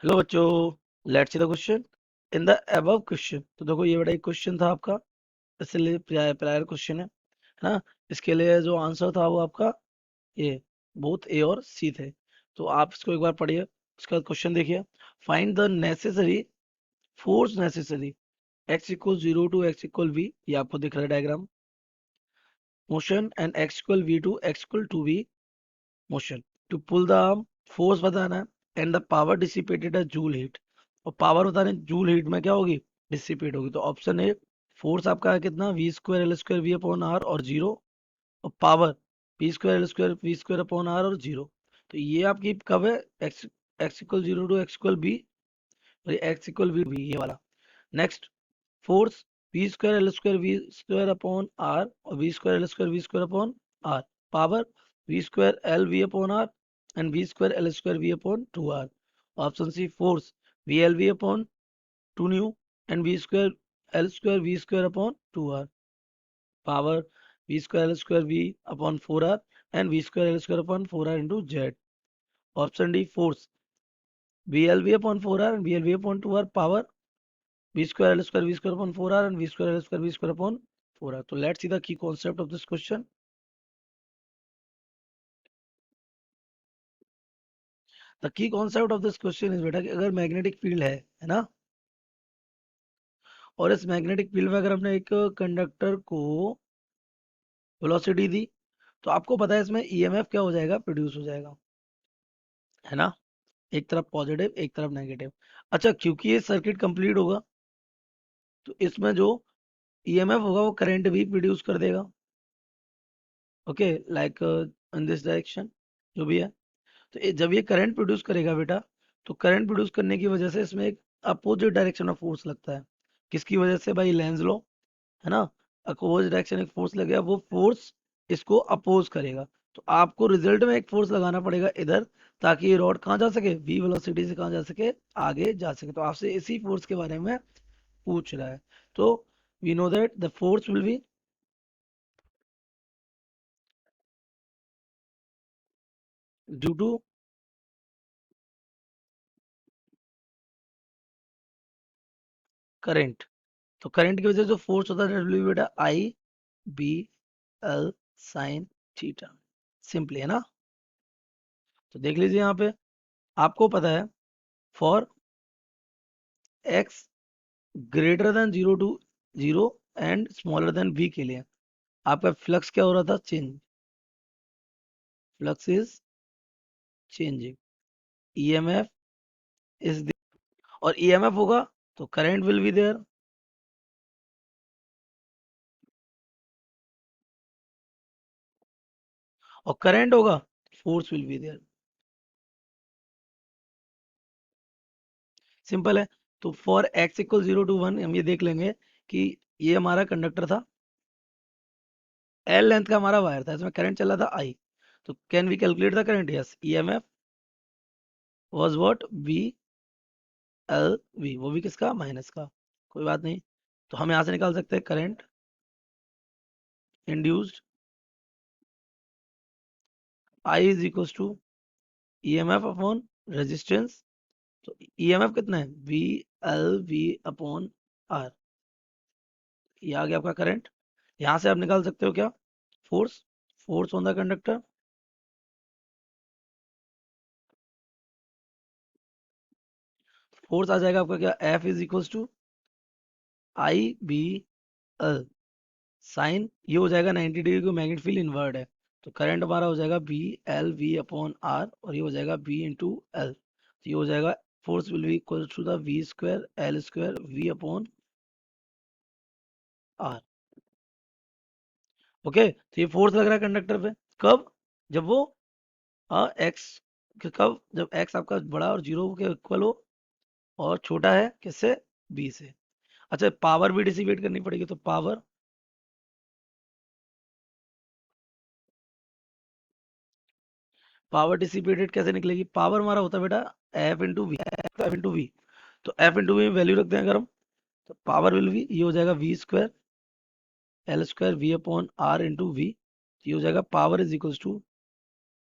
Hello बच्चों, let's see the question in the above question. तो देखो ये बड़ा एक क्वेश्चन था आपका, इसलिए प्रायर क्वेश्चन है ना। इसके लिए जो आंसर था वो आपका ये बोथ ए और सी थे। तो आप इसको एक बार पढ़िए, उसका क्वेश्चन देखिए। Find the necessary force necessary x equal 0 to x equal we, ये आपको दिख रहा है diagram. Motion and x equal v to x equal to v motion to pull the arm. Force बताना है and the power dissipated as joule heat, और power बताना है जूल हीट में क्या होगी, डिसिपेट होगी। तो ऑप्शन ए, फोर्स आपका है कितना, V square L square we upon are और जीरो, और power P square L square we square upon are और जीरो। तो ये आपकी कब है, X X equal 0 to x equal B, और एक्स इक्वल वी, ये वाला। Next, force V square L square we square upon are और V square L square we square upon R. Power we square L we upon are and v square L square we upon two r. Option c, force v l we upon two new and v square upon two r. Power we square L square we upon four r and v square L square upon four r into z. Option d, force v l we upon four r and v l we upon two r. Power v square l square v square upon 4r and v square l square v square upon 4r. So let's see the key concept of this question. The key concept of this question is बेटा कि अगर magnetic field है ना, और इस magnetic field में अगर हमने एक कंडक्टर को वेलोसिटी दी, तो आपको पता है इसमें ईएमएफ क्या हो जाएगा, प्रोड्यूस हो जाएगा, है ना। एक तरफ पॉजिटिव एक तरफ नेगेटिव। अच्छा, क्योंकि ये सर्किट कंप्लीट होगा तो इसमें जो ईएमएफ होगा वो करंट भी प्रोड्यूस कर देगा। Okay, like in this direction जो भी है। तो जब ये करंट प्रोड्यूस करेगा बेटा, तो करंट प्रोड्यूस करने की वजह से इसमें एक अपोजिट डायरेक्शन में फोर्स लगता है। किसकी वजह से भाई, लेंज लॉ, है ना। अपोजिट डायरेक्शन एक फोर्स लगेगा, वो फोर्स इसको अपोज करेगा। तो आपको रिजल्ट में एक फोर्स लगाना पड़ेगा इधर, ताकि ये रॉड कहाँ जा सके, वी वेलोसिटी से कहाँ जा सके, आगे जा सके। तो आपसे इसी फोर्स के बारे में पूछ रहा है। तो we know that the force will be due to current. तो करंट की वजह से जो फोर्स होता है, डब्ल्यू बेटा I B L sine theta, simply, है ना। तो देख लीजिए यहाँ पे, आपको पता है for x greater than 0 to 0 and smaller than v के लिए आपका फ्लक्स क्या हो रहा था, change. Flux is changing, EMF is, और ईएमएफ होगा तो करंट विल बी देयर, और करंट होगा force will be there. Simple है। तो फॉर एक्स इक्वल 0 टू 1 हम ये देख लेंगे कि ये हमारा कंडक्टर था, एल लेंथ का हमारा वायर था, इसमें करंट चला था आई। तो can we calculate the current, yes. EMF was what, v l v, वो भी किसका, माइनस का। कोई बात नहीं। तो हम यहां से निकाल सकते हैं current induced I is equal to EMF upon resistance. तो ईएमएफ कितना है, v l we upon r. ये आ गया आपका करंट। यहां से आप निकाल सकते हो क्या, force, force on the conductor. Force आ जाएगा आपका क्या, F is equal to I B L sine, ये हो जाएगा 90 डिग्री को मैग्नेटिक फील्ड इन्वर्ट है। तो करंट हमारा हो जाएगा b l we upon are, और ये हो जाएगा बी इंटू एल। तो ये हो जाएगा force will be equal to the v square L square we upon r. Okay, तो ये फोर्स लग रहा है कंडक्टर पे, कब, जब वो एक्स, कब, जब एक्स आपका बड़ा और जीरो के इक्वल हो और छोटा है किससे, बी से। अच्छा, पावर भी डिसिपेट करनी पड़ेगी, तो पावर डिसिपेटेड कैसे निकलेगी, पावर हमारा होता है बेटा f into v, f into v. तो एफ इंटू वी में वैल्यू रखते हैं अगर हम, तो पावर विल बी, ये हो जाएगा v square L square we upon r into v. ये हो जाएगा power is equal to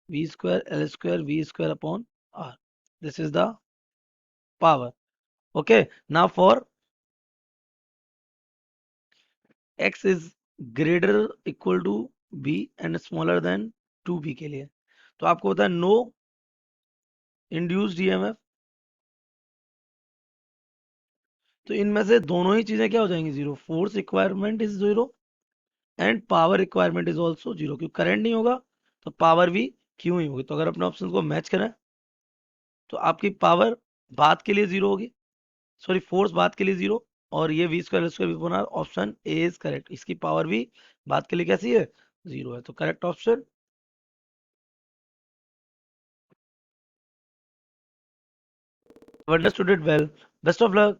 v square L square we square upon r. This is the power. Okay, now for x is greater equal to b and smaller than 2b के लिए तो आपको होता है no induced EMF. तो इनमें से दोनों ही चीजें क्या हो जाएंगी zero, force requirement is zero and power requirement is also zero, क्योंकि करंट नहीं होगा तो पावर भी क्यों ही होगी। तो अगर अपने ऑप्शन को मैच करें तो आपकी पावर बात के लिए जीरो होगी, सॉरी फोर्स बात के लिए जीरो, और ये वी स्क्वायर स्क्वायर बना, ऑप्शन ए इज करेक्ट। इसकी पावर भी बात के लिए कैसी है, जीरो है, तो correct option. Understood it well, best of luck.